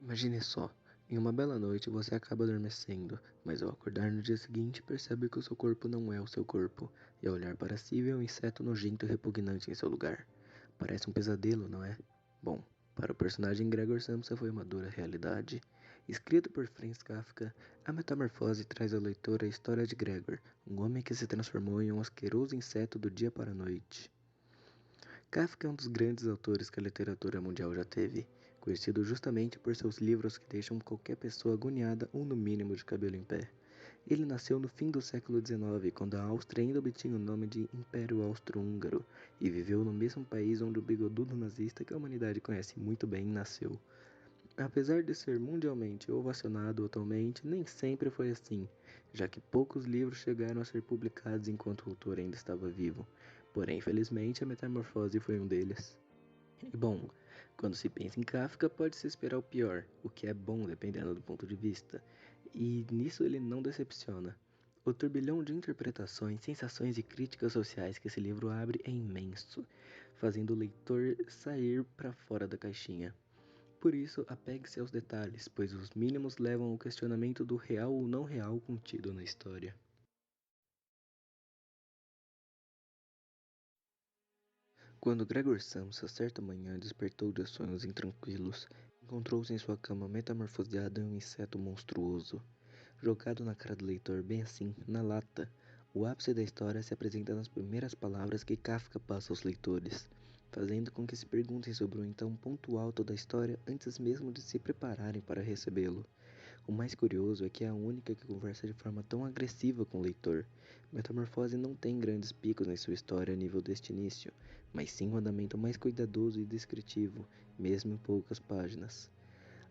Imagine só, em uma bela noite você acaba adormecendo, mas ao acordar no dia seguinte percebe que o seu corpo não é o seu corpo, e ao olhar para si vê um inseto nojento e repugnante em seu lugar. Parece um pesadelo, não é? Bom, para o personagem Gregor Samsa foi uma dura realidade. Escrito por Franz Kafka, A Metamorfose traz ao leitor a história de Gregor, um homem que se transformou em um asqueroso inseto do dia para a noite. Kafka é um dos grandes autores que a literatura mundial já teve, conhecido justamente por seus livros que deixam qualquer pessoa agoniada ou no mínimo de cabelo em pé. Ele nasceu no fim do século XIX, quando a Áustria ainda obtinha o nome de Império Austro-Húngaro, e viveu no mesmo país onde o bigodudo nazista que a humanidade conhece muito bem nasceu. Apesar de ser mundialmente ovacionado atualmente, nem sempre foi assim, já que poucos livros chegaram a ser publicados enquanto o autor ainda estava vivo. Porém, felizmente, a Metamorfose foi um deles. E bom, quando se pensa em Kafka, pode-se esperar o pior, o que é bom dependendo do ponto de vista, e nisso ele não decepciona. O turbilhão de interpretações, sensações e críticas sociais que esse livro abre é imenso, fazendo o leitor sair para fora da caixinha. Por isso, apegue-se aos detalhes, pois os mínimos levam ao questionamento do real ou não real contido na história. Quando Gregor Samsa certa manhã despertou de sonhos intranquilos, encontrou-se em sua cama metamorfoseado em um inseto monstruoso. Jogado na cara do leitor bem assim, na lata, o ápice da história se apresenta nas primeiras palavras que Kafka passa aos leitores, fazendo com que se perguntem sobre o então ponto alto da história antes mesmo de se prepararem para recebê-lo. O mais curioso é que é a única que conversa de forma tão agressiva com o leitor. Metamorfose não tem grandes picos em sua história a nível deste início, mas sim um andamento mais cuidadoso e descritivo, mesmo em poucas páginas.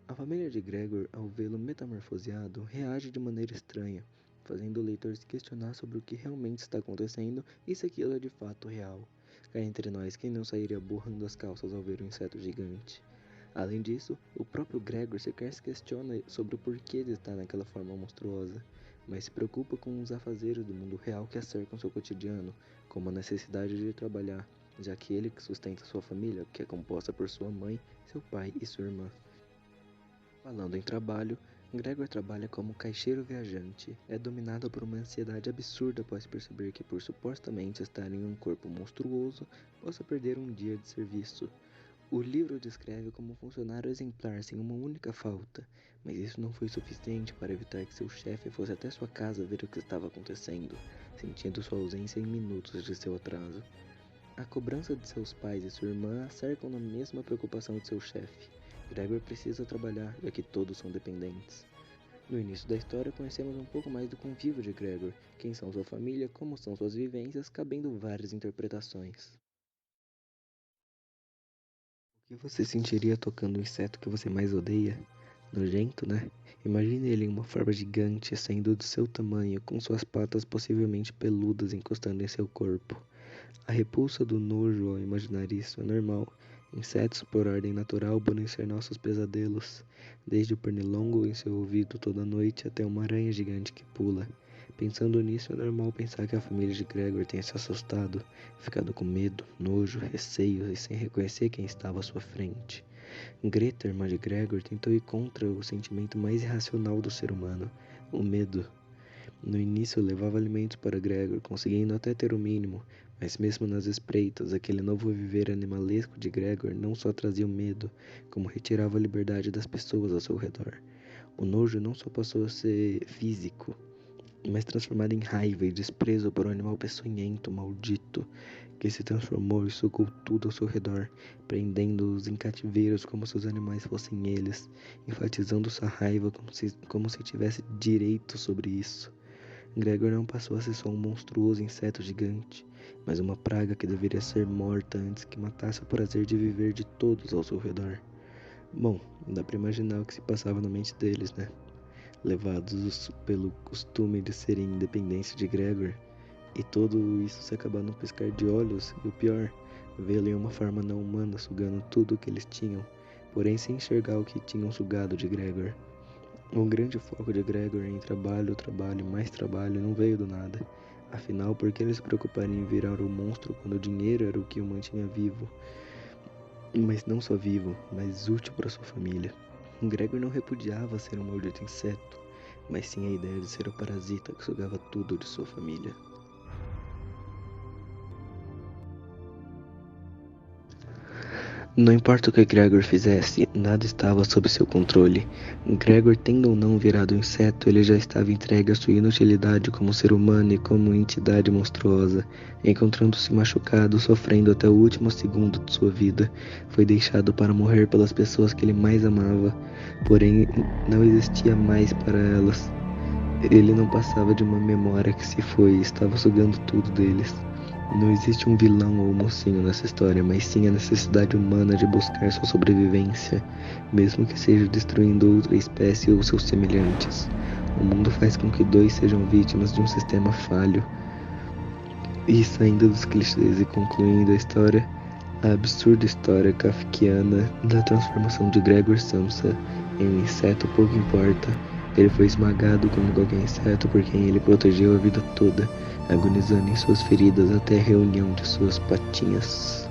A família de Gregor, ao vê-lo metamorfoseado, reage de maneira estranha, fazendo o leitor se questionar sobre o que realmente está acontecendo e se aquilo é de fato real. Cá entre nós, quem não sairia borrando as calças ao ver um inseto gigante? Além disso, o próprio Gregor sequer se questiona sobre o porquê de estar naquela forma monstruosa, mas se preocupa com os afazeres do mundo real que cercam seu cotidiano, como a necessidade de trabalhar, já que ele que sustenta sua família, que é composta por sua mãe, seu pai e sua irmã. Falando em trabalho, Gregor trabalha como caixeiro viajante. É dominado por uma ansiedade absurda após perceber que, por supostamente estar em um corpo monstruoso, possa perder um dia de serviço. O livro descreve como um funcionário exemplar sem uma única falta, mas isso não foi suficiente para evitar que seu chefe fosse até sua casa ver o que estava acontecendo, sentindo sua ausência em minutos de seu atraso. A cobrança de seus pais e sua irmã a cercam na mesma preocupação de seu chefe. Gregor precisa trabalhar, já que todos são dependentes. No início da história, conhecemos um pouco mais do convívio de Gregor, quem são sua família, como são suas vivências, cabendo várias interpretações. O que você sentiria tocando o inseto que você mais odeia? Nojento, né? Imagine ele em uma forma gigante, saindo do seu tamanho, com suas patas possivelmente peludas encostando em seu corpo. A repulsa do nojo ao imaginar isso é normal. Insetos, por ordem natural, podem ser nossos pesadelos, desde o pernilongo em seu ouvido toda noite até uma aranha gigante que pula. Pensando nisso, é normal pensar que a família de Gregor tenha se assustado, ficado com medo, nojo, receio e sem reconhecer quem estava à sua frente. Greta, irmã de Gregor, tentou ir contra o sentimento mais irracional do ser humano, o medo. No início levava alimentos para Gregor, conseguindo até ter o mínimo, mas mesmo nas espreitas, aquele novo viver animalesco de Gregor não só trazia o medo, como retirava a liberdade das pessoas ao seu redor. O nojo não só passou a ser físico, mas transformado em raiva e desprezo por um animal peçonhento, maldito, que se transformou e sugou tudo ao seu redor, prendendo-os em cativeiros como se os animais fossem eles, enfatizando sua raiva como se tivesse direito sobre isso. Gregor não passou a ser só um monstruoso inseto gigante, mas uma praga que deveria ser morta antes que matasse o prazer de viver de todos ao seu redor. Bom, dá pra imaginar o que se passava na mente deles, né? Levados pelo costume de serem independentes de Gregor, e tudo isso se acabar num piscar de olhos, e o pior, vê-lo em uma forma não humana sugando tudo o que eles tinham, porém sem enxergar o que tinham sugado de Gregor. O grande foco de Gregor em trabalho, trabalho e mais trabalho não veio do nada. Afinal, por que ele se preocuparia em virar um monstro quando o dinheiro era o que o mantinha vivo? Mas não só vivo, mas útil para sua família. Gregor não repudiava ser um maldito inseto, mas sim a ideia de ser o parasita que sugava tudo de sua família. Não importa o que Gregor fizesse, nada estava sob seu controle. Gregor, tendo ou não virado um inseto, ele já estava entregue à sua inutilidade como ser humano e como entidade monstruosa. Encontrando-se machucado, sofrendo até o último segundo de sua vida, foi deixado para morrer pelas pessoas que ele mais amava, porém não existia mais para elas. Ele não passava de uma memória que se foi e estava sugando tudo deles. Não existe um vilão ou mocinho nessa história, mas sim a necessidade humana de buscar sua sobrevivência, mesmo que seja destruindo outra espécie ou seus semelhantes. O mundo faz com que dois sejam vítimas de um sistema falho. E saindo dos clichês e concluindo a história, a absurda história kafkiana da transformação de Gregor Samsa em um inseto pouco importa. Ele foi esmagado como qualquer inseto por quem ele protegeu a vida toda, agonizando em suas feridas até a reunião de suas patinhas.